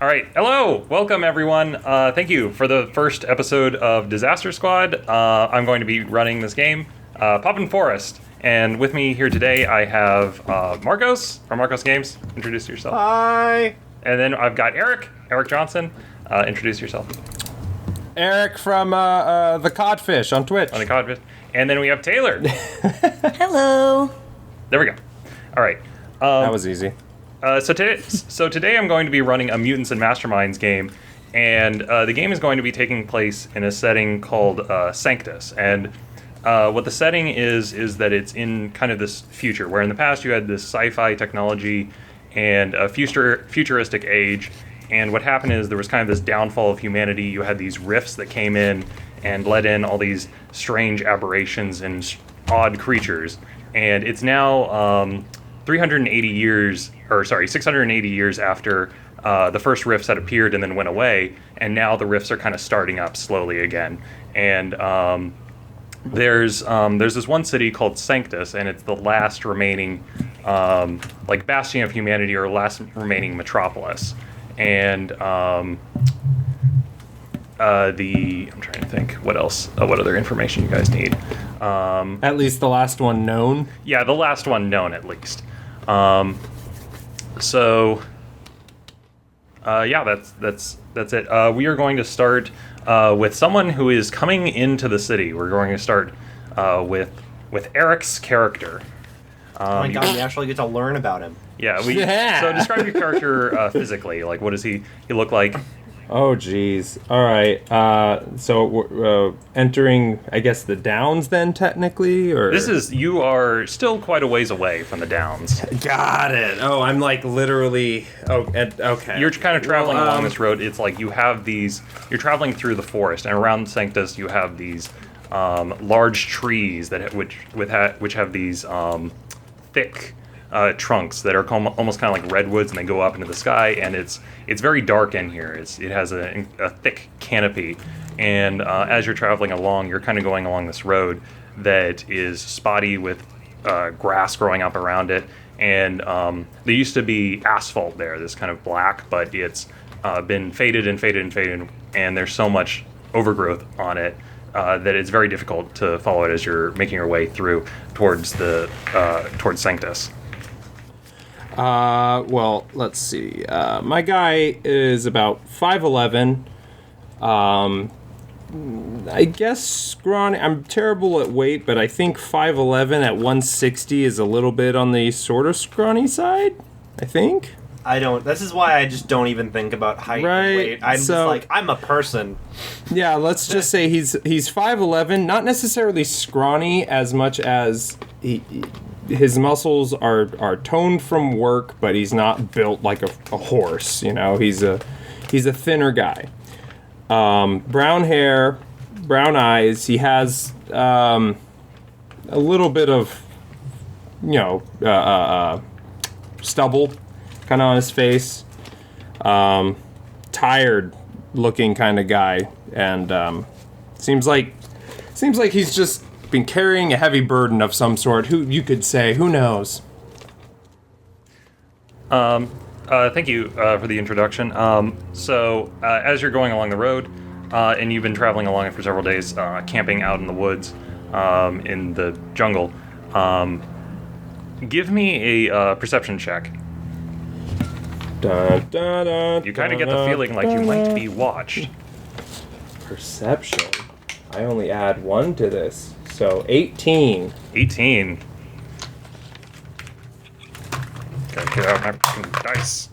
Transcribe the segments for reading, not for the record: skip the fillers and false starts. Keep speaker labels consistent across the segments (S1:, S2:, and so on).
S1: All right, hello, welcome everyone. Thank you for the first episode of Disaster Squad. I'm going to be running this game, Puffin Forest, and with me here today I have Marcos from Marcos Games. Introduce yourself.
S2: Hi.
S1: And then I've got Eric Johnson. Introduce yourself.
S2: Eric from the Codfish on Twitch.
S1: On the Codfish. And then we have Taylor.
S3: Hello.
S1: There we go. All right.
S2: That was easy.
S1: So today I'm going to be running a Mutants and Masterminds game, and the game is going to be taking place in a setting called Sanctus. And what the setting is that it's in kind of this future, where in the past you had this sci-fi technology and a futuristic age, and what happened is there was kind of this downfall of humanity. You had these rifts that came in and let in all these strange aberrations and odd creatures, and it's now 680 years after the first rifts had appeared and then went away, and now the rifts are kind of starting up slowly again. And there's this one city called Sanctus, and it's the last remaining bastion of humanity, or last remaining metropolis. And I'm trying to think what else, what other information you guys need.
S2: At least the last one known.
S1: Yeah, the last one known at least. That's it. We are going to start with someone who is coming into the city. We're going to start with Eric's character.
S4: Oh my god, we actually get to learn about him.
S1: Yeah. So describe your character physically. Like, what does he look like?
S2: Oh, geez. All right. So we're entering, I guess, the Downs then, technically? Or
S1: You are still quite a ways away from the Downs.
S2: Got it. Oh, I'm like literally... okay.
S1: You're kind of traveling along this road. It's like you have these... You're traveling through the forest, and around Sanctus you have these large trees which have these thick... trunks that are almost kind of like redwoods, and they go up into the sky, and it's very dark in here. It has a thick canopy, and as you're traveling along, you're kind of going along this road that is spotty with grass growing up around it, and there used to be asphalt there, this kind of black, but it's been faded, and there's so much overgrowth on it that it's very difficult to follow it as you're making your way through towards Sanctus.
S2: Well, let's see. My guy is about 5'11". I guess scrawny. I'm terrible at weight, but I think 5'11" at 160 is a little bit on the sort of scrawny side, I think.
S4: This is why I just don't even think about height and weight. I'm just like, I'm a person.
S2: Yeah, let's just say he's 5'11", not necessarily scrawny as much as his muscles are toned from work, but he's not built like a horse. You know, he's a thinner guy. Brown hair, brown eyes. He has a little bit of stubble kind of on his face. Tired looking kind of guy, and seems like he's just been carrying a heavy burden of some sort. Who knows?
S1: Thank you for the introduction. So as you're going along the road, and you've been traveling along it for several days, camping out in the woods, in the jungle, give me a perception check.
S2: Dun, dun, dun,
S1: you kind of get the feeling like you might be watched.
S2: Perception. I only add 1 to this. So 18.
S1: 18. Gotta get out my dice.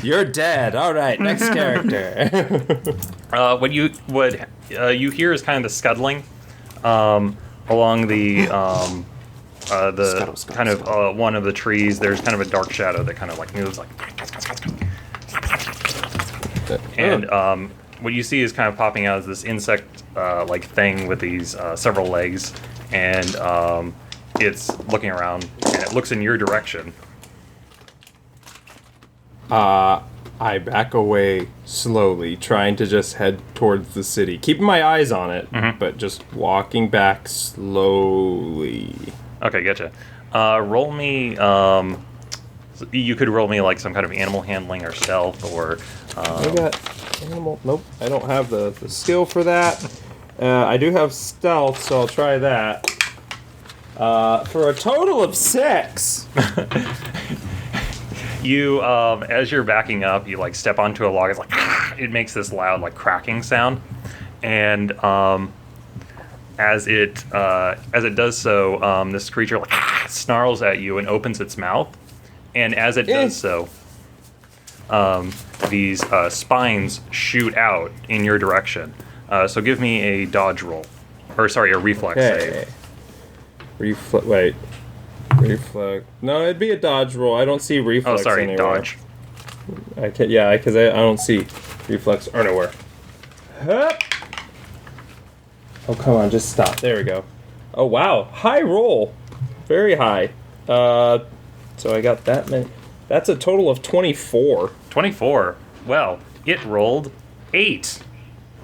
S2: You're dead. All right, next character.
S1: What you hear is kind of the scuttling along the scuttle. One of the trees. There's kind of a dark shadow that kind of like moves like, and what you see is kind of popping out as this insect like thing with these several legs, and it's looking around, and it looks in your direction.
S2: I back away slowly, trying to just head towards the city, keeping my eyes on it, but just walking back slowly.
S1: Okay, getcha. Roll me So you could roll me like some kind of animal handling or stealth or.
S2: I got animal. Nope, I don't have the skill for that. I do have stealth, so I'll try that. For a total of 6.
S1: You, as you're backing up, you like step onto a log. It's like it makes this loud like cracking sound, and as it does so, this creature like snarls at you and opens its mouth, and as it does so, these spines shoot out in your direction. So give me a dodge roll, or sorry, a reflex save.
S2: Wait. Reflex. No, it'd be a dodge roll. I don't see reflex.
S1: Oh, sorry,
S2: anywhere.
S1: dodge.
S2: I can't. Yeah, because I don't see reflex anywhere. Hup. Oh, come on, just stop. There we go. Oh, wow, high roll, very high. So I got that many. That's a total of 24.
S1: 24. Well, it rolled 8.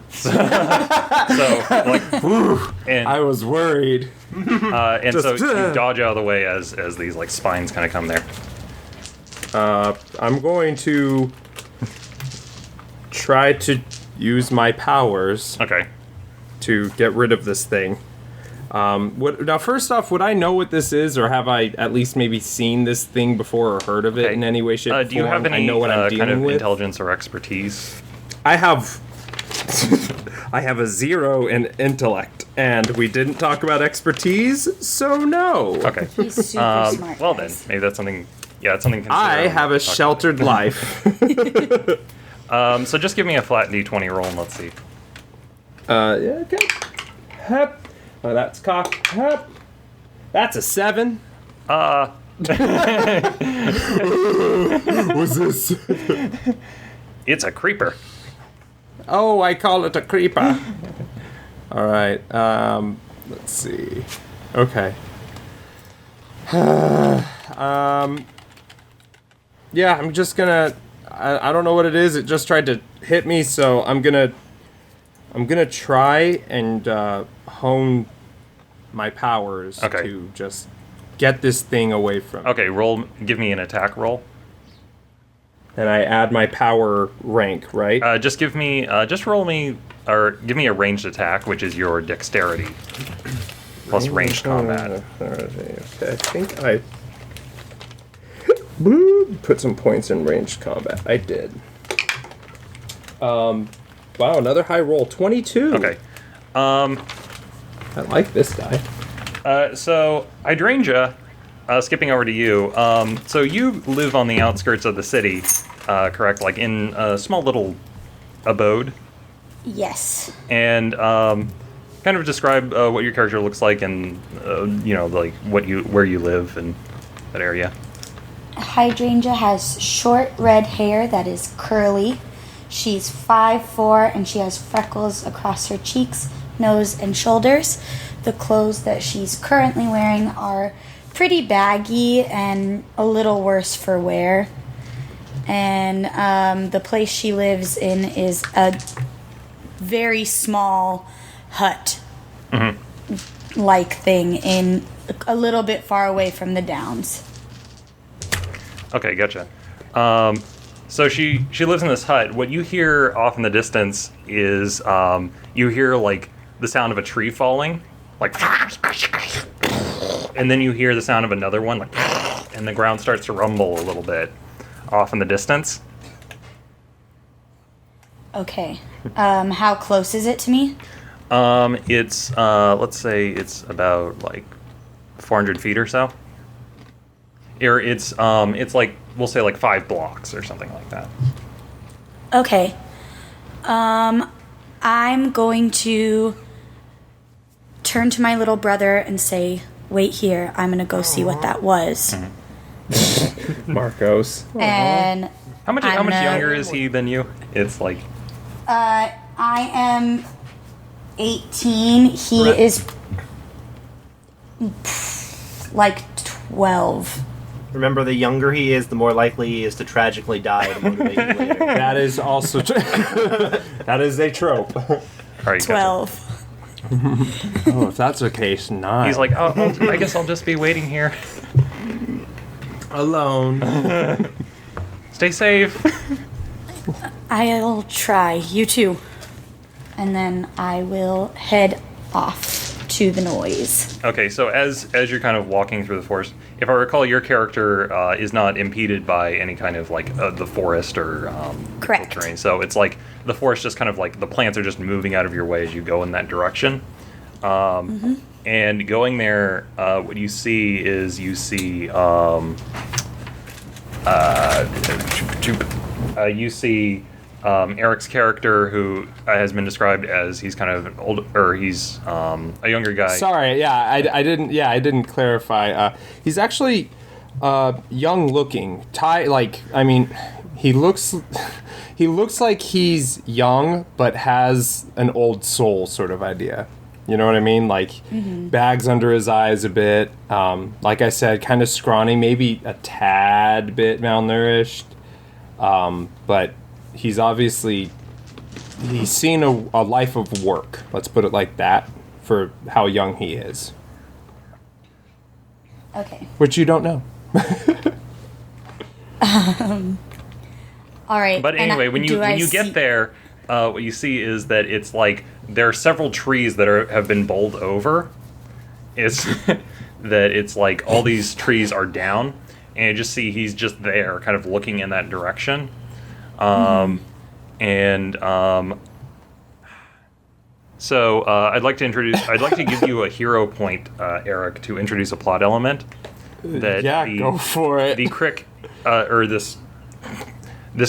S1: So like, whew, and
S2: I was worried.
S1: And so you dodge out of the way as these like spines kind of come there.
S2: I'm going to try to use my powers.
S1: Okay.
S2: To get rid of this thing. Now, first off, would I know what this is, or have I at least maybe seen this thing before or heard of it in any way, shape, or form?
S1: Do you have any
S2: I know what I'm dealing
S1: kind of
S2: with?
S1: intelligence or expertise?
S2: I have. I have a 0 in intellect, and we didn't talk about expertise, so no.
S1: Okay.
S3: He's super smart.
S1: Well
S3: guys.
S1: then, maybe that's something. Yeah, it's something.
S2: I have a sheltered life.
S1: So just give me a flat d20 roll and let's see.
S2: Yeah, okay. Hup. Oh, that's cocked. Hup. That's a 7. What's this?
S1: It's a creeper.
S2: Oh, I call it a creeper. All right. Let's see. Okay. Yeah, I'm just gonna. I don't know what it is. It just tried to hit me, so I'm gonna try and hone my powers to just get this thing away from me.
S1: Okay, give me an attack roll.
S2: And I add my power rank, right?
S1: Just roll me, or give me a ranged attack, which is your dexterity plus ranged combat.
S2: Okay, I think I put some points in ranged combat. I did. Wow, another high roll, 22.
S1: Okay.
S2: I like this guy.
S1: So Hydrangea, skipping over to you. So you live on the outskirts of the city, correct? Like in a small little abode.
S3: Yes.
S1: And kind of describe what your character looks like, and like where you live and that area.
S3: Hydrangea has short red hair that is curly. She's 5'4", and she has freckles across her cheeks, nose, and shoulders. The clothes that she's currently wearing are pretty baggy and a little worse for wear. And the place she lives in is a very small hut-like thing in a little bit far away from the downs.
S1: Okay, gotcha. So she lives in this hut. What you hear off in the distance is you hear like the sound of a tree falling, like, and then you hear the sound of another one, like, and the ground starts to rumble a little bit off in the distance.
S3: Okay. How close is it to me?
S1: It's let's say it's about like 400 feet or so. Or it's like, we'll say like 5 blocks or something like that.
S3: Okay. I'm going to turn to my little brother and say, wait here, I'm going to go see what that was.
S2: Marcos.
S3: And
S1: How much younger is he than you? It's like...
S3: I am 18. He is like 12.
S4: Remember, the younger he is, the more likely he is to tragically die to motivate you later.
S2: That is also that is a trope.
S1: All right,
S3: 12.
S2: Oh, if that's the case, 9.
S1: He's like, I guess I'll just be waiting here.
S2: Alone.
S1: Stay safe.
S3: I'll try. You too. And then I will head off to the noise.
S1: Okay, so as you're kind of walking through the forest, if I recall, your character is not impeded by any kind of like the forest or
S3: Correct.
S1: terrain. So it's like the forest just kind of like the plants are just moving out of your way as you go in that direction. And going there, what you see is Eric's character, who has been described as he's kind of old, or he's a younger guy.
S2: Sorry, yeah, I didn't clarify. He's actually young looking. He looks like he's young but has an old soul sort of idea. You know what I mean? Like bags under his eyes a bit. Like I said, kind of scrawny, maybe a tad bit malnourished. But he's seen a life of work. Let's put it like that for how young he is.
S3: Okay.
S2: Which you don't know.
S3: All right.
S1: But anyway, when you get there, what you see is that it's like there are several trees that have been bowled over. It's that it's like all these trees are down, and you just see he's just there, kind of looking in that direction. So I'd like to give you a hero point, Eric, to introduce a plot element.
S2: Go for it.
S1: The crick, or this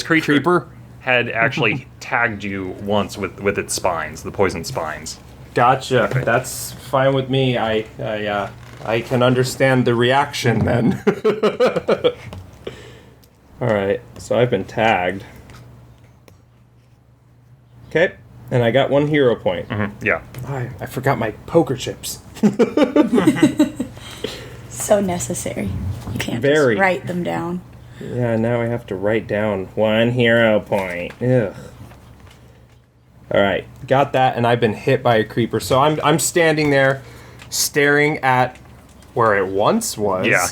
S1: creature
S2: Creeper
S1: had actually tagged you once with its spines, the poison spines.
S2: Gotcha.
S1: Okay.
S2: That's fine with me. I can understand the reaction then. All right. So I've been tagged. Okay. And I got 1 hero point.
S1: Mm-hmm. Yeah.
S2: I forgot my poker chips.
S3: So necessary. You can't
S2: Very.
S3: just write them down.
S2: Yeah, now I have to write down 1 hero point. Ugh. All right, got that, and I've been hit by a creeper. So I'm standing there, staring at where it once was.
S1: Yeah.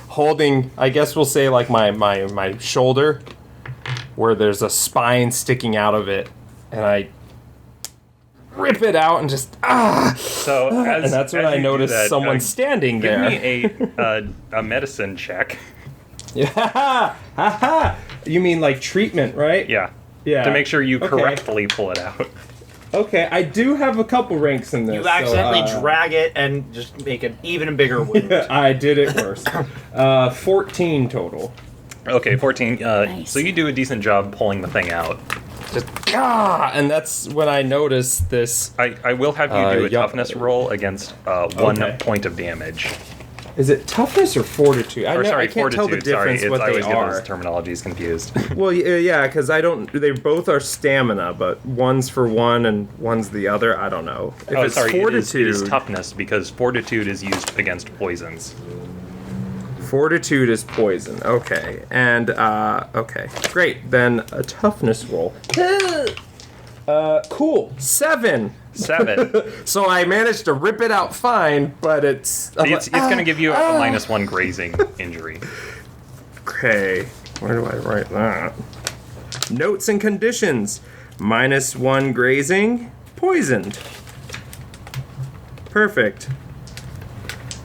S2: Holding, I guess we'll say like my shoulder, where there's a spine sticking out of it, and I rip it out and just
S1: So
S2: and that's when I notice someone standing there.
S1: Give me a medicine check.
S2: Yeah, you mean like treatment, right?
S1: Yeah.
S2: Yeah.
S1: To make sure you
S2: Okay.
S1: correctly pull it out.
S2: Okay, I do have a couple ranks in this.
S4: You accidentally
S2: so,
S4: drag it and just make an even bigger wound.
S2: I did it worse. 14 total.
S1: Okay, 14.
S3: Nice.
S1: So you do a decent job pulling the thing out.
S2: Just and that's when I noticed this.
S1: I will have you do a
S2: yeah.
S1: toughness roll against 1
S2: Okay.
S1: point of damage.
S2: Is it toughness or fortitude? I can't
S1: fortitude.
S2: tell the difference
S1: Sorry,
S2: what
S1: I
S2: they
S1: always get
S2: are.
S1: those terminologies confused.
S2: Well, yeah, because I don't. They both are stamina, but one's for one and one's the other. I don't know. If it's fortitude,
S1: it is toughness because fortitude is used against poisons.
S2: Fortitude is poison. Okay, and okay, great. Then a toughness roll. Cool. 7.
S1: 7.
S2: So I managed to rip it out fine, but it's
S1: It's going to give you a -1 grazing injury.
S2: Okay. Where do I write that? Notes and conditions. -1 grazing, poisoned. Perfect.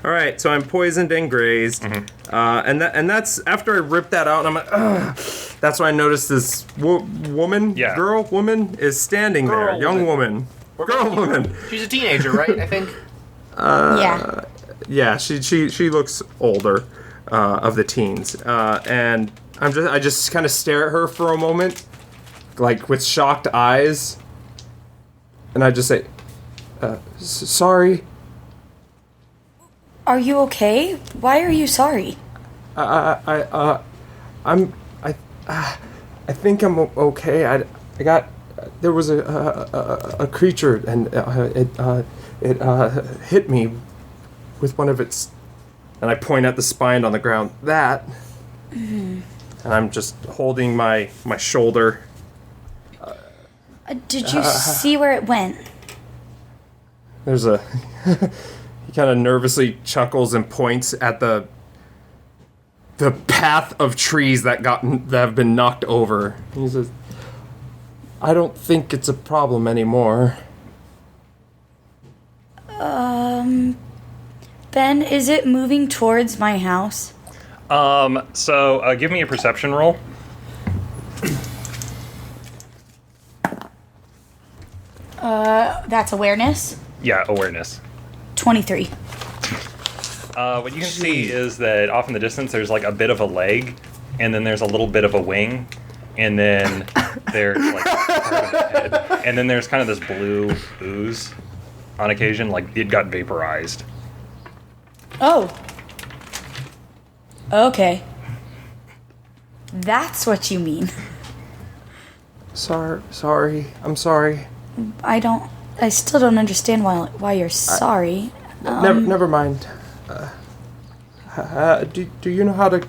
S2: All right, so I'm poisoned and grazed, and that's after I ripped that out. And I'm like, ugh. That's when I noticed this woman, woman is standing there,
S4: Girl
S2: young woman, woman.
S4: She's a teenager, right? I think.
S3: Yeah.
S2: Yeah, she looks older of the teens, and I just kind of stare at her for a moment, like with shocked eyes, and I just say, "Sorry."
S3: Are you okay? Why are you sorry?
S2: I think I'm okay. There was a creature and it hit me with one of its, and I point at the spine on the ground. That, and I'm just holding my shoulder.
S3: Did you see where it went?
S2: There's a. He kind of nervously chuckles and points at the the path of trees that have been knocked over. He says, I don't think it's a problem anymore.
S3: Ben, is it moving towards my house?
S1: So give me a perception roll.
S3: That's awareness.
S1: Yeah, awareness.
S3: 23.
S1: What you can see is that off in the distance there's like a bit of a leg, and then there's a little bit of a wing, and then there's like part of the head, and then there's kind of this blue ooze on occasion, like it got vaporized.
S3: Oh. Okay. That's what you mean.
S2: Sorry. I'm sorry.
S3: I still don't understand why you're sorry.
S2: Never mind. Do you know how to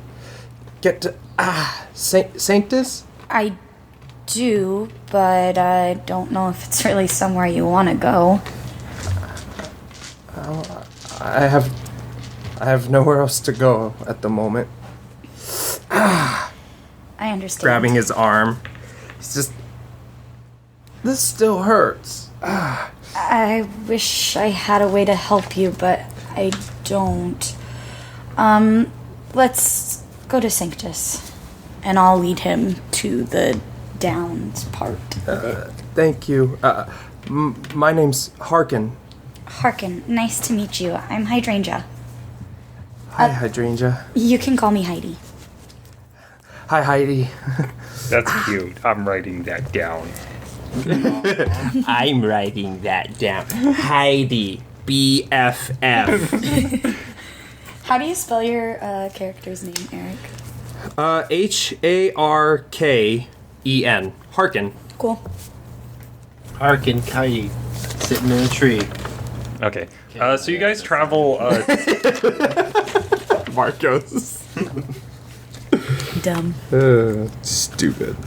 S2: get to Sanctus?
S3: I do, but I don't know if it's really somewhere you want to go.
S2: I have nowhere else to go at the moment.
S3: I understand.
S2: Grabbing his arm. He's just... This still hurts.
S3: I wish I had a way to help you, but I don't. Let's go to Sanctus, and I'll lead him to the downs part of it.
S2: Thank you. My name's Harken.
S3: Harken, nice to meet you. I'm Hydrangea.
S2: Hi, Hydrangea.
S3: You can call me Heidi.
S2: Hi, Heidi.
S1: That's cute. I'm writing that down.
S2: I'm writing that down. Heidi. BFF.
S3: How do you spell your character's name, Eric?
S2: Harken. Harken.
S3: Cool.
S4: Harken Kai sitting in a tree.
S1: Okay. So you guys travel.
S2: Marcos.
S3: Dumb.
S2: Stupid.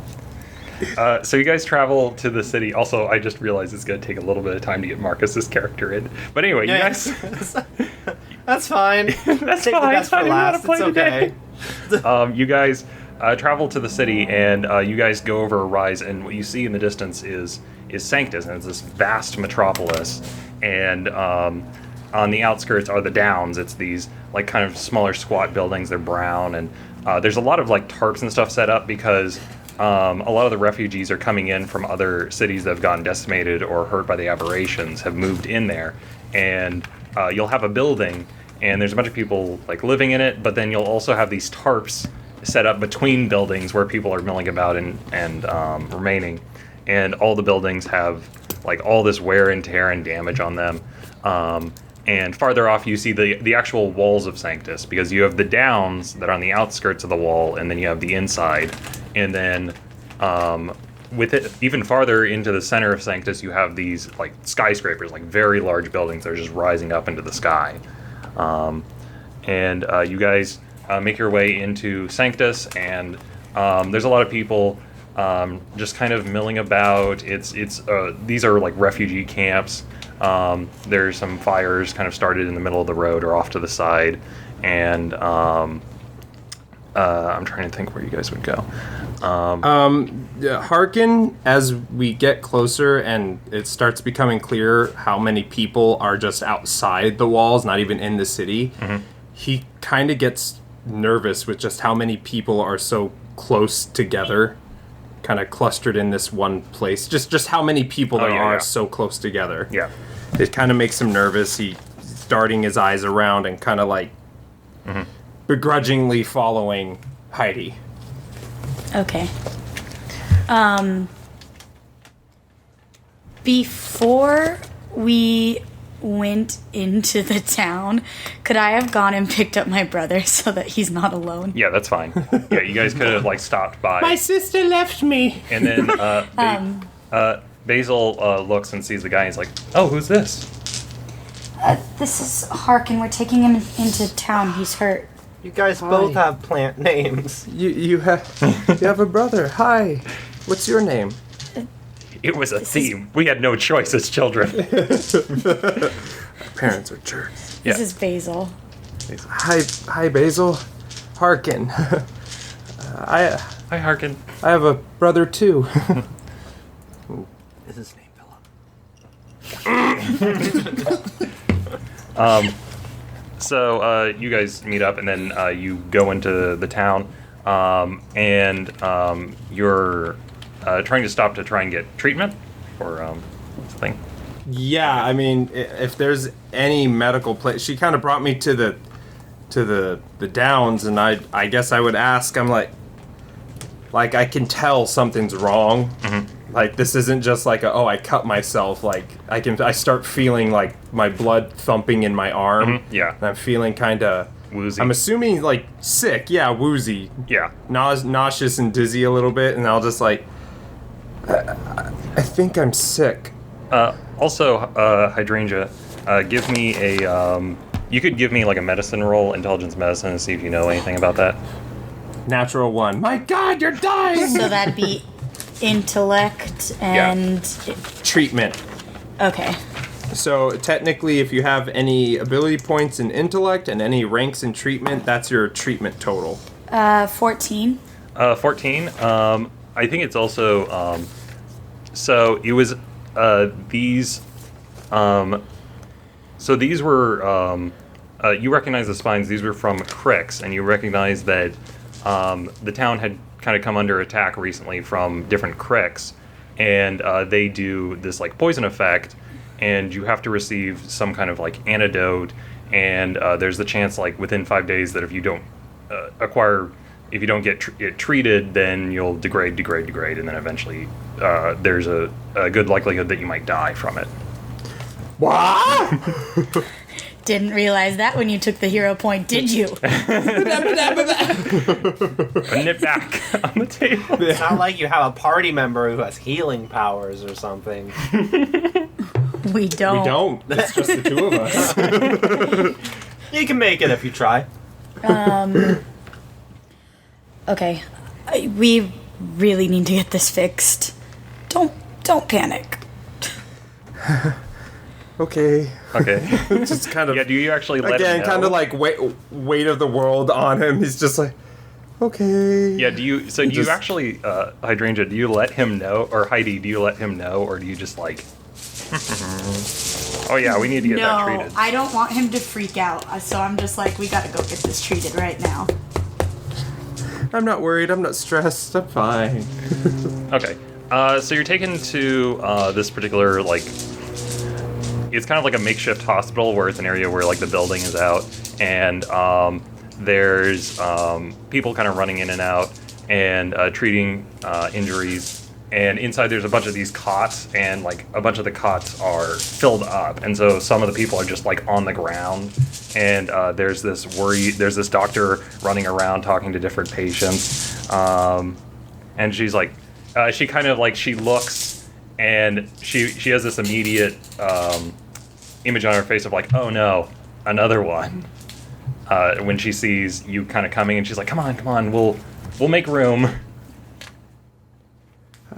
S1: So you guys travel to the city. Also, I just realized it's going to take a little bit of time to get Marcus's character in. But anyway, you guys.
S4: That's fine.
S1: That's
S4: Take
S1: fine.
S4: the best for last. It's okay.
S1: You guys travel to the city, and you guys go over a rise, and what you see in the distance is Sanctus, and it's this vast metropolis. And on the outskirts are the downs. It's these like kind of smaller, squat buildings. They're brown, and there's a lot of like tarps and stuff set up because a lot of the refugees are coming in from other cities that have gotten decimated or hurt by the aberrations, have moved in there, and you'll have a building, and there's a bunch of people like living in it, but then you'll also have these tarps set up between buildings where people are milling about and remaining, and all the buildings have like all this wear and tear and damage on them. And farther off you see the actual walls of Sanctus, because you have the downs that are on the outskirts of the wall, and then you have the inside. And then with it even farther into the center of Sanctus, you have these like skyscrapers, like very large buildings that are just rising up into the sky. And you guys make your way into Sanctus, and there's a lot of people just kind of milling about. These are like refugee camps. There's some fires kind of started in the middle of the road or off to the side, and I'm trying to think where you guys would go.
S2: Harken, as we get closer and it starts becoming clear how many people are just outside the walls, not even in the city, he kind of gets nervous with just how many people are so close together, kind of clustered in this one place. Just how many people there are so close together.
S1: Yeah.
S2: It kind of makes him nervous. He's darting his eyes around and kind of like begrudgingly following Heidi.
S3: Okay. Before we went into the town, could I have gone and picked up my brother so that he's not alone?
S1: Yeah, that's fine. Yeah, you guys could have like stopped by.
S2: My sister left me.
S1: And then Basil looks and sees the guy, and he's like, "Oh, who's this?"
S3: This is Harken. We're taking him into town. He's hurt.
S4: You guys both have plant names.
S2: You have a brother. Hi. What's your name?
S1: It was a theme. We had no choice as children.
S2: Parents are jerks.
S3: This is Basil.
S2: Hi, Basil. Harken.
S1: Hi, Harken.
S2: I have a brother too.
S4: Is his name Philip?
S1: So you guys meet up, and then you go into the town, and you're trying to stop to try and get treatment or something.
S2: Yeah, I mean, if there's any medical place, she kind of brought me to the downs, and I guess I would ask. I'm like I can tell something's wrong. Mm-hmm. Like this isn't just like I cut myself. Like I start feeling like my blood thumping in my arm.
S1: Mm-hmm. Yeah,
S2: and I'm feeling kind of
S1: woozy.
S2: I'm assuming like sick. Yeah, woozy.
S1: Yeah,
S2: nauseous and dizzy a little bit, and I'll just like I think I'm sick.
S1: Also, Hydrangea, give me a. You could give me like a medicine roll, intelligence medicine, and see if you know anything about that.
S2: Natural 1. My God, you're dying.
S3: So that'd be intellect and
S2: treatment.
S3: Okay.
S2: So technically, if you have any ability points in intellect and any ranks in treatment, that's your treatment total.
S3: 14.
S1: 14. I think it's also. So it was these. So these were. You recognize the spines. These were from cricks, and you recognize that the town had kind of come under attack recently from different cricks, and they do this like poison effect, and you have to receive some kind of like antidote, and there's the chance like within 5 days that if you don't if you don't get treated, then you'll degrade, and then eventually there's a good likelihood that you might die from it.
S2: What?
S3: Didn't realize that when you took the hero point, did you?
S1: Putting it back on the table.
S4: It's not like you have a party member who has healing powers or something.
S3: We don't.
S2: We don't. It's just the two of us.
S4: You can make it if you try.
S3: Okay. We really need to get this fixed. Don't panic.
S2: Okay. Just kind of.
S1: Yeah. Do you actually let him
S2: again,
S1: know?
S2: kind of like weight of the world on him. He's just like, okay.
S1: Yeah. Do you? So do you actually, Hydrangea? Do you let him know, or Heidi? Do you let him know, or do you just like? Oh yeah, we need to get that treated.
S3: No, I don't want him to freak out. So I'm just like, we gotta go get this treated right now.
S2: I'm not worried. I'm not stressed. I'm fine.
S1: Okay. So you're taken to this particular like. It's kind of like a makeshift hospital where it's an area where like the building is out, and there's people kind of running in and out and treating injuries. And inside there's a bunch of these cots, and like a bunch of the cots are filled up, and so some of the people are just like on the ground. And there's this doctor running around talking to different patients, and she's like, she kind of like she looks. And she has this immediate image on her face of like, oh no, another one. When she sees you kind of coming, and she's like, come on, we'll make room.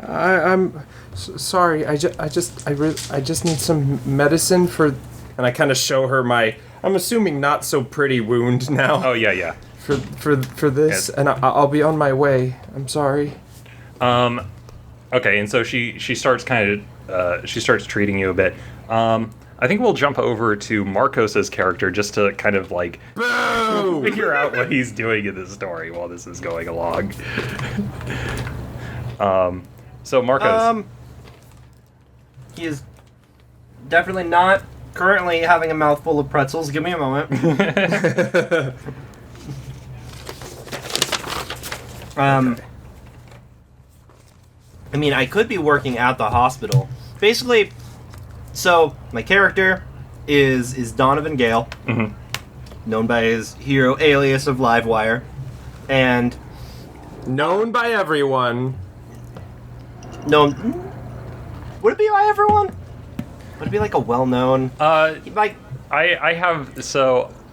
S2: I'm sorry. I just need some medicine for, and I kind of show her my. I'm assuming not so pretty wound now.
S1: Oh yeah.
S2: For this, yes. And I'll be on my way. I'm sorry.
S1: Okay, and so she starts she starts treating you a bit. I think we'll jump over to Marcos's character just to kind of like figure out what he's doing in this story while this is going along. So Marcos,
S4: he is definitely not currently having a mouthful of pretzels. Give me a moment. I mean, I could be working at the hospital. Basically, so my character is Donnovan Gale, known by his hero alias of Livewire, and
S2: known by everyone.
S4: Known. Would it be by everyone? Would it be like a well-known?
S1: Like I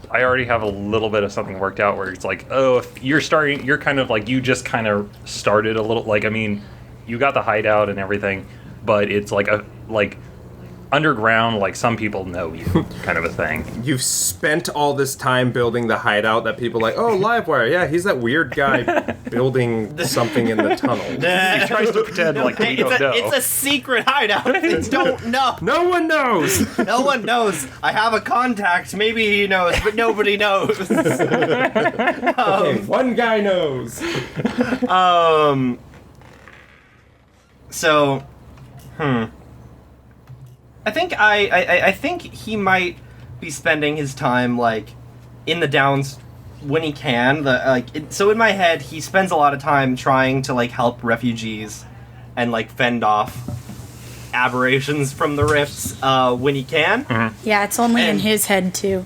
S1: already have a little bit of something worked out where it's like, oh, if you're kind of like you just kind of started a little like I mean. You got the hideout and everything, but it's like underground, like some people know you, kind of a thing.
S2: You've spent all this time building the hideout that people are like, oh, Livewire, yeah, he's that weird guy building something in the tunnel.
S1: He tries to pretend like we don't know.
S4: It's a secret hideout. They don't know.
S2: No one knows.
S4: No one knows. I have a contact. Maybe he knows, but nobody knows.
S2: Okay, one guy knows.
S4: So, I think he might be spending his time like in the downs when he can. So in my head, he spends a lot of time trying to like help refugees and like fend off aberrations from the rifts when he can.
S3: Yeah, it's only in his head too.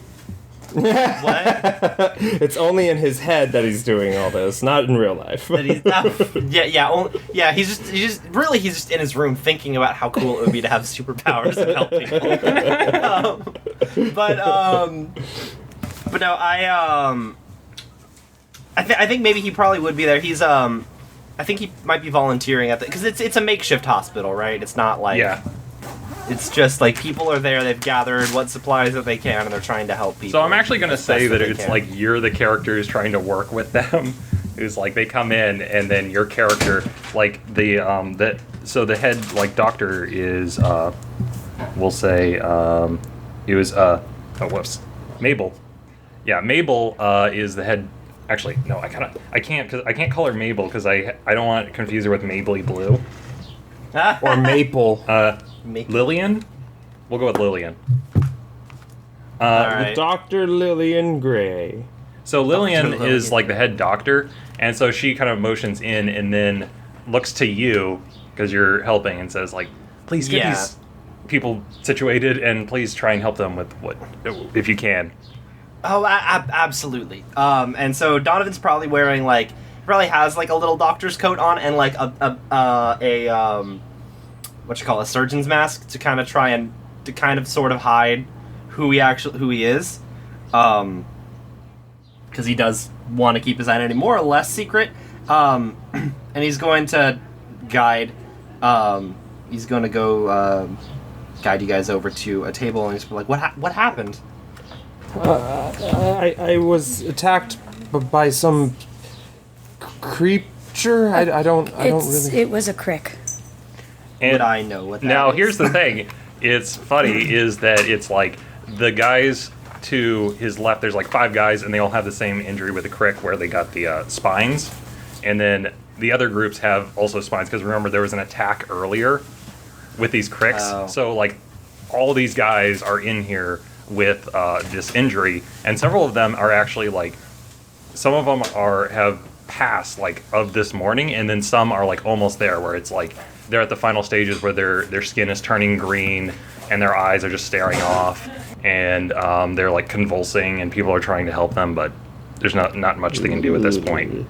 S4: What?
S2: It's only in his head that he's doing all this, not in real life.
S4: That he's just in his room thinking about how cool it would be to have superpowers and help people. But no, I think maybe he probably would be there. He's I think he might be volunteering at because it's a makeshift hospital, right? It's not like It's just like people are there, they've gathered what supplies that they can, and they're trying to help people.
S1: So I'm actually going to say that it's like you're the character who's trying to work with them. Who's like they come in, and then your character, like the head like doctor is we'll say it was Mabel. Yeah, Mabel is the head. Actually, no, I can't call her Mabel because I don't want to confuse her with Mabley Blue.
S2: Or Maple.
S1: Lillian? We'll go with Lillian.
S4: Alright.
S2: Dr. Lillian Gray.
S1: So Lillian is like the head doctor, and so she kind of motions in and then looks to you, because you're helping, and says like, please get these people situated, and please try and help them with what, if you can.
S4: Oh, absolutely. And so Donovan's probably wearing probably has like a little doctor's coat on and like a a surgeon's mask to kind of sort of hide who he is, because he does want to keep his identity more or less secret, and he's going to guide he's going to go guide you guys over to a table, and he's like, what happened?
S2: I was attacked by some creature. I don't really.
S3: It was a crick.
S1: And
S4: would I know what that
S1: now
S4: is?
S1: here's the thing. It's funny is that it's like the guys to his left. There's like 5 guys, and they all have the same injury with a crick where they got the spines, and then the other groups have also spines because remember there was an attack earlier with these cricks.
S4: Oh.
S1: So like all these guys are in here with this injury, and several of them are actually like some of them have passed like of this morning, and then some are like almost there where it's like they're at the final stages where their skin is turning green and their eyes are just staring off, and they're like convulsing, and people are trying to help them, but there's not much they can do at this point.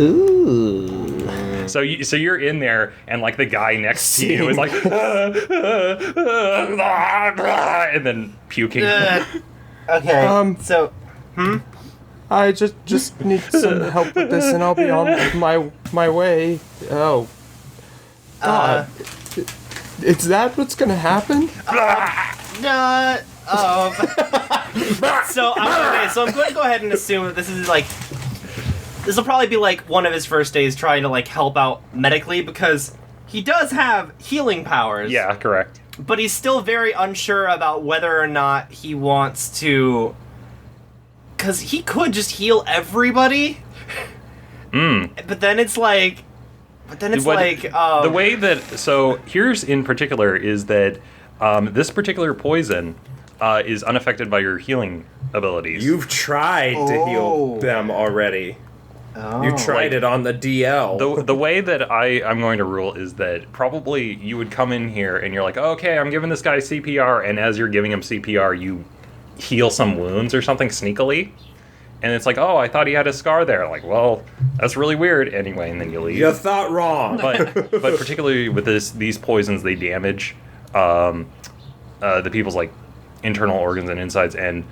S2: Ooh.
S1: So you're in there, and like the guy next to you is like, and then puking.
S4: Okay. So,
S2: I just need some help with this, and I'll be on my way. Oh. God. Is that what's gonna happen?
S4: So I'm going to go ahead and assume that this will probably be like one of his first days trying to like help out medically, because he does have healing powers.
S1: Yeah, correct.
S4: But he's still very unsure about whether or not he wants to, because he could just heal everybody. But then it's like.
S1: The way that here's in particular is that this particular poison is unaffected by your healing abilities.
S2: You've tried to heal them already.
S4: Oh.
S2: You tried it on the DL.
S1: The way that I'm going to rule is that probably you would come in here and you're like, oh, okay, I'm giving this guy CPR, and as you're giving him CPR, you heal some wounds or something sneakily. And it's like, oh, I thought he had a scar there. Like, well, that's really weird. Anyway, and then you leave.
S2: You thought wrong.
S1: But particularly with these poisons, they damage the people's like internal organs and insides. And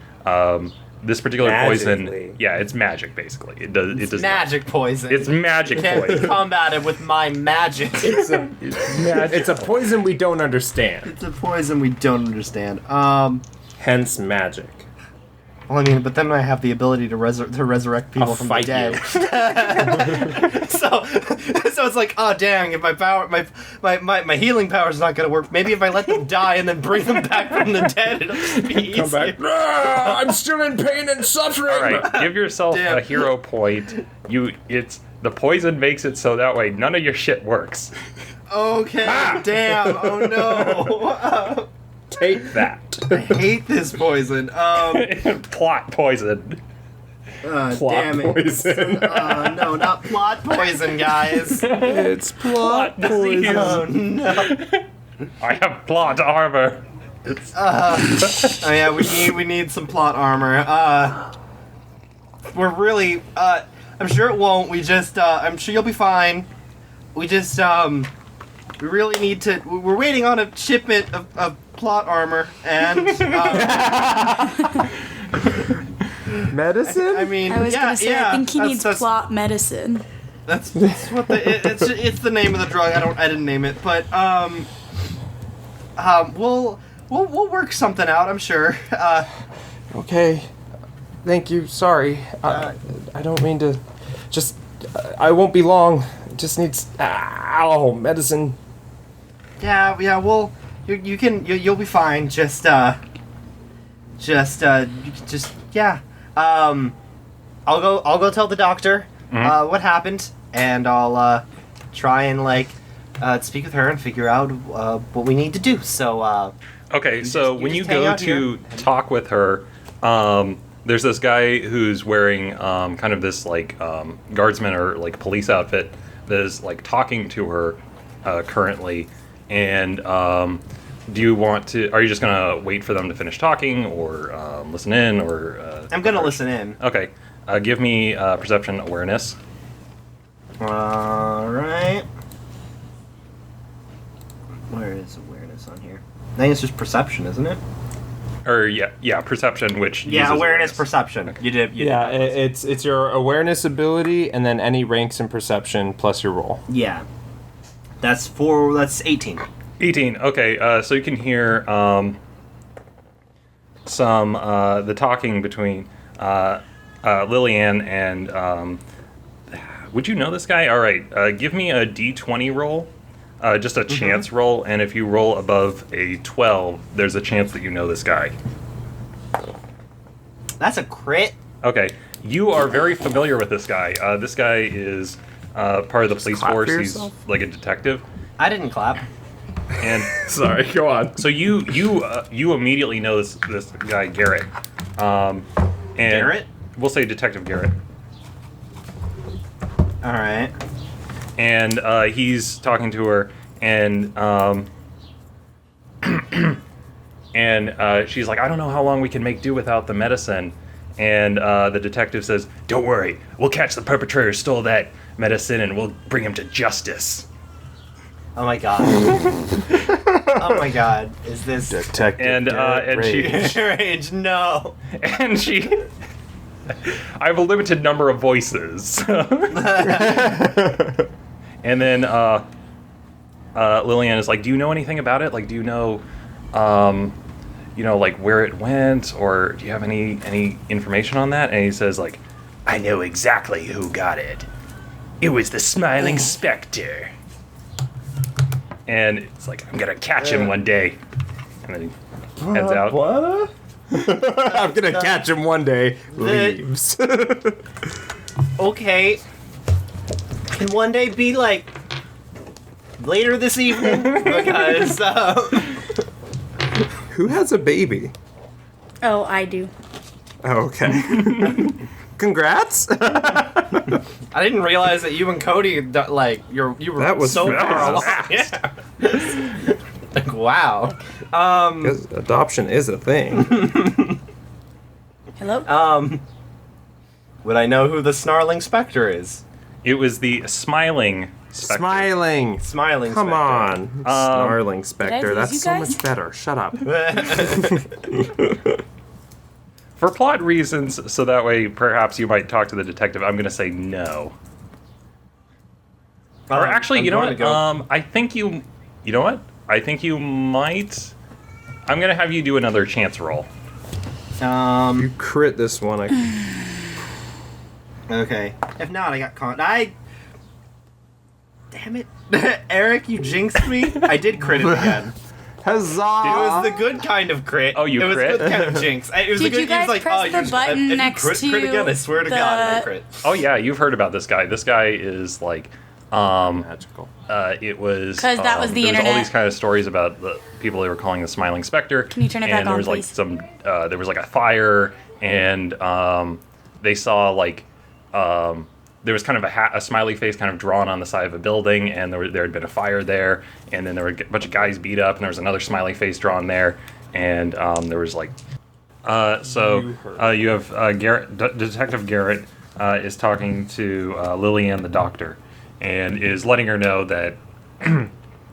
S1: this particular
S2: Magically.
S1: poison, yeah, it's magic basically. It does. It does
S4: Magic poison.
S1: It's magic
S4: Can't be
S1: poison.
S4: combated with my magic.
S2: It's a poison we don't understand.
S4: It's a poison we don't understand.
S2: Hence magic.
S4: Well, I mean, but then I have the ability to resurrect people
S2: I'll
S4: from
S2: fight
S4: the dead. so it's like, oh dang, if my power, my healing power is not gonna work. Maybe if I let them die and then bring them back from the dead, it'll just be easier.
S2: Come back. Ah, I'm still in pain and suffering.
S1: All right, give yourself
S4: Damn.
S1: a hero point. The poison makes it so that way none of your shit works.
S4: Okay, damn. Oh no.
S2: Take that.
S4: I hate this poison.
S1: Plot poison.
S2: Plot
S4: Damn it.
S2: poison.
S4: No, not plot poison, guys.
S2: It's plot
S1: disease.
S2: poison.
S4: Oh no.
S1: I have plot armor.
S4: Oh yeah, we need some plot armor. We're really I'm sure it won't. We just I'm sure you'll be fine. We just we really need to. We're waiting on a shipment of plot armor and
S2: Medicine?
S4: I mean,
S3: I was gonna say, I think he needs
S4: that's,
S3: plot medicine.
S4: That's what it's the name of the drug. I didn't name it, but we'll work something out. I'm sure.
S2: Okay. Thank you. Sorry. I don't mean to. Just. I won't be long. Just needs. Ow. Medicine.
S4: Yeah. Well, you'll be fine. Just yeah. I'll go tell the doctor what happened, and I'll try and speak with her and figure out what we need to do. So
S1: Okay, so when you
S4: just hang
S1: go
S4: out
S1: to
S4: here.
S1: talk with her, there's this guy who's wearing kind of this guardsman or police outfit that is talking to her currently. And do you want to? Are you just gonna wait for them to finish talking, or listen in, or?
S4: I'm gonna listen in.
S1: Okay, give me perception awareness.
S4: All right. Where is awareness on here? I think it's just perception, isn't it?
S1: Or yeah, perception, which
S4: Yeah,
S1: uses
S4: awareness, perception.
S1: Okay.
S4: You did.
S2: Yeah, it's your awareness ability and then any ranks in perception plus your roll.
S4: Yeah. That's 18.
S1: 18. Okay, so you can hear some the talking between Lillian and. Would you know this guy? All right, give me a D20 roll, just a chance roll, and if you roll above a 12, there's a chance that you know this guy.
S4: That's a crit.
S1: Okay, you are very familiar with this guy. This guy is part of the police
S2: clap for
S1: force.
S2: yourself.
S1: He's like a detective,
S4: I didn't clap.
S1: and
S2: Sorry, go on.
S1: so you immediately know this guy Garrett. And
S4: Garrett?
S1: We'll say Detective Garrett.
S4: All right.
S1: And he's talking to her, and she's like, I don't know how long we can make do without the medicine. And the detective says, don't worry, we'll catch the perpetrator who stole that medicine, and we'll bring him to justice.
S4: Oh my god. Oh my god. Is this
S2: Detective
S1: And
S2: Garrett
S1: she
S4: rage? No.
S1: and she. I have a limited number of voices. And then Lillian is like, do you know anything about it? Like, do you know, where it went, or do you have any information on that? And he says, like, I know exactly who got it. It was the Smiling Spectre. And it's like, I'm gonna catch him one day. And then he heads out.
S2: What? I'm gonna catch him one day. Leaves.
S4: Okay. Can one day be later this evening? Because
S2: Who has a baby?
S3: Oh, I do.
S2: Oh, okay. Congrats.
S4: I didn't realize that you and Cody you were
S2: That was
S4: so far along.
S2: fast.
S4: Yeah. Wow.
S2: 'Cause adoption is a thing.
S3: Hello?
S4: Would I know who the Snarling Spectre is?
S1: It was the Smiling Spectre.
S2: Smiling.
S4: Smiling
S2: Come
S4: Spectre.
S2: on. Snarling Spectre.
S3: lose
S2: That's
S3: you
S2: so
S3: guys?
S2: much better. Shut up.
S1: For plot reasons, so that way perhaps you might talk to the detective, I'm going to say no. Or actually, you know what? I think you know what? I think you might. I'm going to have you do another chance roll.
S2: You crit this one.
S4: Okay. If not, I got caught. Damn it. Eric, you jinxed me. I did crit it again.
S2: Huzzah!
S4: It was the good kind of crit.
S1: Oh, you
S4: crit?
S1: crit?
S4: It was good kind of jinx. It was
S3: Did
S4: the good.
S3: you guys
S4: it was like,
S3: press the button next
S4: crit
S3: to
S4: again. I swear to God, I crit.
S1: Oh yeah, you've heard about this guy. This guy is like,
S2: Magical.
S1: it was
S3: 'Cause that was the
S1: there
S3: internet.
S1: all these kind of stories about the people they were calling the Smiling Spectre.
S3: Can you turn it back
S1: and there
S3: on,
S1: was like
S3: please?
S1: some, there was like a fire, and they saw like, there was kind of a smiley face kind of drawn on the side of a building, and there had been a fire there, and then there were a bunch of guys beat up, and there was another smiley face drawn there, and there was like, you have Garrett, Detective Garrett is talking to Lillian the doctor, and is letting her know that,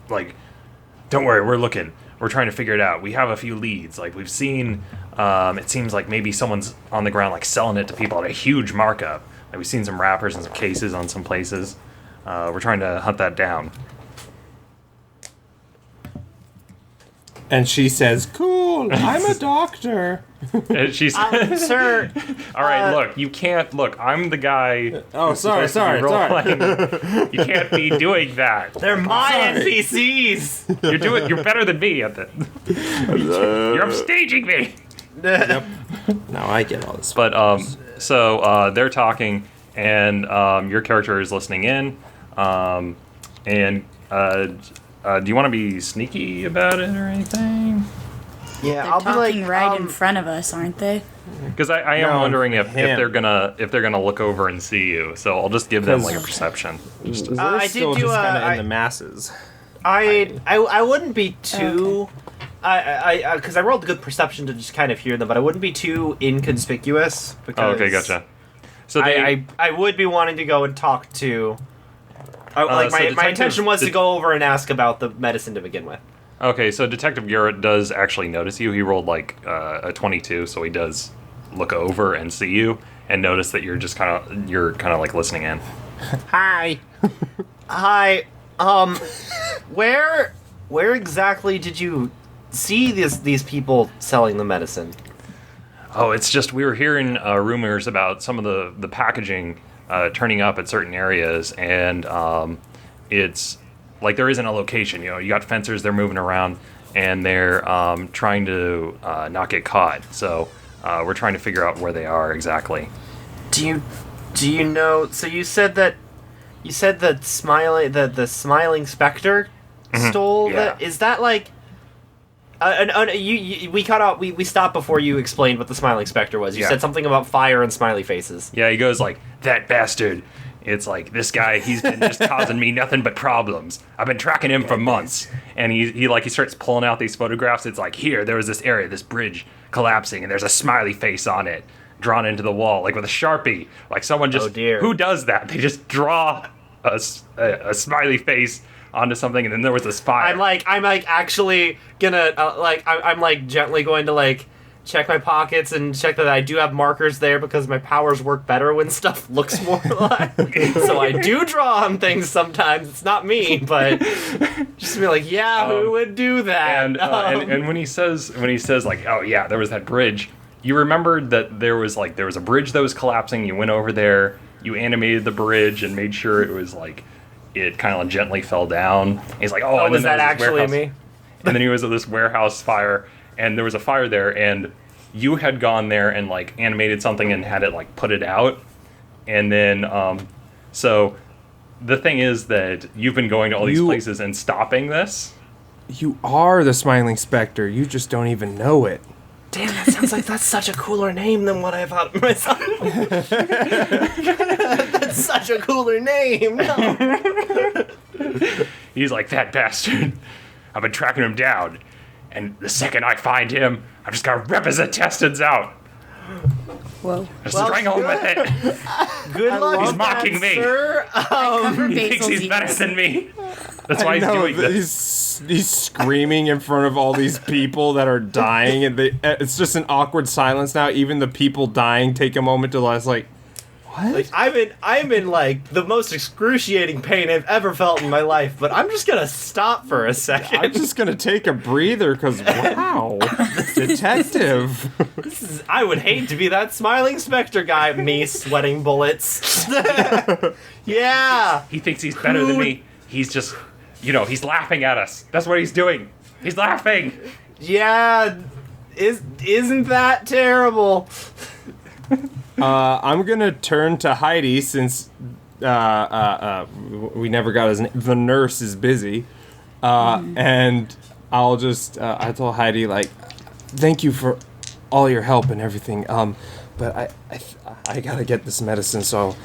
S1: like, don't worry, we're looking. We're trying to figure it out. We have a few leads. Like, we've seen, it seems like maybe someone's on the ground, like, selling it to people at a huge markup. Like, we've seen some wrappers and some cases on some places. We're trying to hunt that down.
S2: And she says, "Cool, I'm a doctor."
S1: And she said,
S4: Sir.
S1: all right, look, you can't, look, I'm the guy.
S2: Oh,
S1: who's
S2: sorry.
S1: supposed to be role-playing. You can't be doing that.
S4: They're my NPCs.
S1: You're better than me at that. You're upstaging me.
S2: Yep. Now I get all this.
S1: But so they're talking, and your character is listening in, and do you want to be sneaky about it or anything?
S4: Yeah,
S3: They're
S4: I'll be
S3: talking
S4: like,
S3: right in front of us, aren't they?
S1: Because I am
S2: No,
S1: wondering if
S2: him.
S1: they're gonna look over and see you. So I'll just give them like a perception. Just
S2: We're
S4: I did
S2: still
S4: do
S2: just
S4: a-
S2: kind of
S4: I-
S2: in the masses.
S4: I wouldn't be too. Because I rolled good perception to just kind of hear them, but I wouldn't be too inconspicuous. Because
S1: oh, okay, gotcha. So they,
S4: I would be wanting to go and talk to. Like
S1: so
S4: my
S1: detective-
S4: intention was to go over and ask about the medicine to begin with.
S1: okay, so Detective Garrett does actually notice you. He rolled like a 22, so he does look over and see you and notice that you're kind of like listening in.
S2: Hi.
S4: Hi, where exactly did you see these people selling the medicine?
S1: Oh, it's just we were hearing rumors about some of the packaging turning up at certain areas, and it's like there isn't a location. You know, you got fencers, they're moving around, and they're trying to not get caught. So we're trying to figure out where they are exactly.
S4: Do you know? So you said that the smiling specter stole.
S1: Yeah.
S4: Is that like? We cut out. We stopped before you explained what the smiling specter was. You
S1: Yeah.
S4: said something about fire and smiley faces.
S1: Yeah, he goes like, that bastard. It's like, this guy, he's been just causing me nothing but problems. I've been tracking him for months. And he starts pulling out these photographs. It's like, here, there was this area, this bridge collapsing, and there's a smiley face on it, drawn into the wall, like with a Sharpie. Like someone just,
S4: Oh, dear.
S1: who does that? They just draw a smiley face onto something, and then there was this fire.
S4: I'm like actually gonna I'm like gently going to like check my pockets and check that I do have markers there because my powers work better when stuff looks more like. So I do draw on things sometimes. It's not me, but just to be like, yeah, who would do that?
S1: And when he says like, oh yeah, there was that bridge, you remembered that there was a bridge that was collapsing. You went over there, you animated the bridge and made sure it was like it kind of gently fell down. And he's like, oh, and
S4: is
S1: then
S4: that
S1: there was this
S4: actually
S1: warehouse-
S4: me?
S1: And then he was at this warehouse fire, and there was a fire there, and you had gone there and like animated something and had it like put it out, and then so the thing is that you've been going to all these places and stopping this.
S2: You are the Smiling Spectre. You just don't even know it.
S4: Damn, that sounds like that's such a cooler name than what I thought myself. That's such a cooler name. No.
S1: He's like, that bastard. I've been tracking him down, and the second I find him, I'm just gonna rip his intestines out.
S3: Whoa.
S1: Just strangle him with it.
S4: Good luck.
S1: He's
S4: with
S1: mocking
S4: that,
S1: me.
S4: Sir.
S1: He thinks he's better than me. That's why he's doing this.
S2: He's screaming in front of all these people that are dying, and it's just an awkward silence now. Even the people dying take a moment to realize, like, what?
S4: Like I'm in like the most excruciating pain I've ever felt in my life, but I'm just gonna stop for a second.
S2: I'm just gonna take a breather because wow, detective.
S4: I would hate to be that smiling specter guy. Me sweating bullets. Yeah.
S1: He thinks he's better than me. He's just, he's laughing at us. That's what he's doing. He's laughing.
S4: Yeah. Isn't that terrible?
S2: I'm gonna turn to Heidi since we never got his name. The nurse is busy, and I'll just I told Heidi, like, thank you for all your help and everything. But I gotta get this medicine, so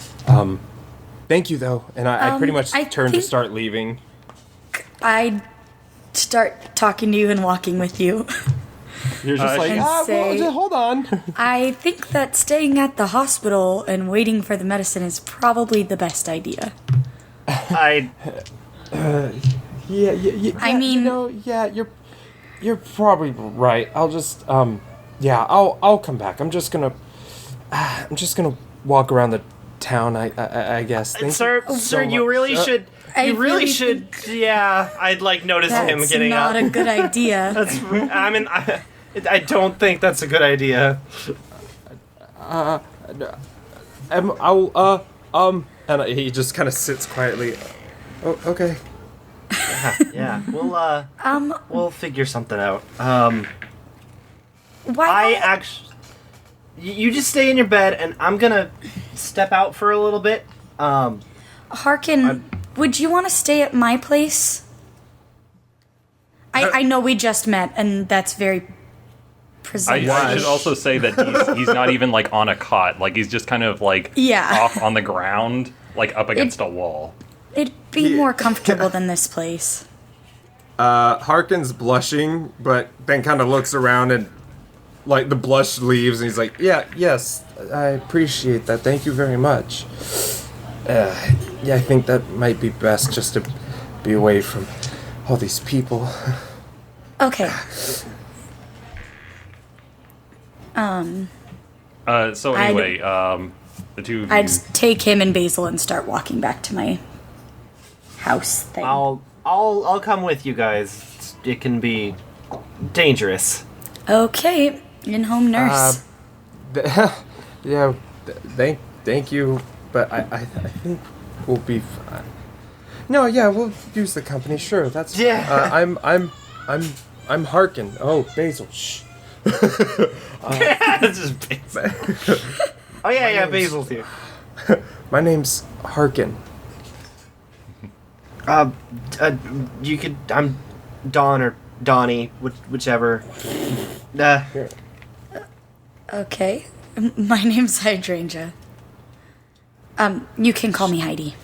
S2: thank you though. And I pretty much turn to start leaving.
S3: I'd start talking to you and walking with you.
S2: You're just like, well, just hold on.
S3: I think that staying at the hospital and waiting for the medicine is probably the best idea.
S4: I
S3: I mean,
S2: you're probably right. I'll just I'll come back. I'm just gonna walk around the town. I guess.
S4: Sir, you really should. You really should. Yeah, I'd like notice him getting up.
S3: That's not a good idea.
S4: I mean, I don't think that's a good idea.
S2: And he just kind of sits quietly. Oh, okay.
S4: Yeah, we'll figure something out.
S3: Why?
S4: You just stay in your bed, and I'm gonna step out for a little bit.
S3: Harken, would you want to stay at my place? I know we just met, and that's very presumptuous.
S1: I should also say that he's not even like on a cot. Like he's just kind of like off on the ground, like up against a wall.
S3: It'd be more comfortable than this place.
S2: Harken's blushing, but then kind of looks around and like the blush leaves, and he's like, yes, I appreciate that. Thank you very much. I think that might be best just to be away from all these people.
S3: Okay.
S1: So anyway, the two of you...
S3: I'd take him and Basil and start walking back to my house thing.
S4: I'll come with you guys. It can be dangerous.
S3: Okay, in-home nurse.
S2: Thank you, but I think we'll be fine. No, we'll use the company. Sure, that's fine.
S4: Yeah.
S2: I'm Harken. Oh, Basil. Shh.
S4: It's just Basil. Oh yeah, Basil's here.
S2: My name's Harken.
S4: You could. I'm Don or Donnie, whichever.
S3: Okay. My name's Hydrangea. You can call me Heidi.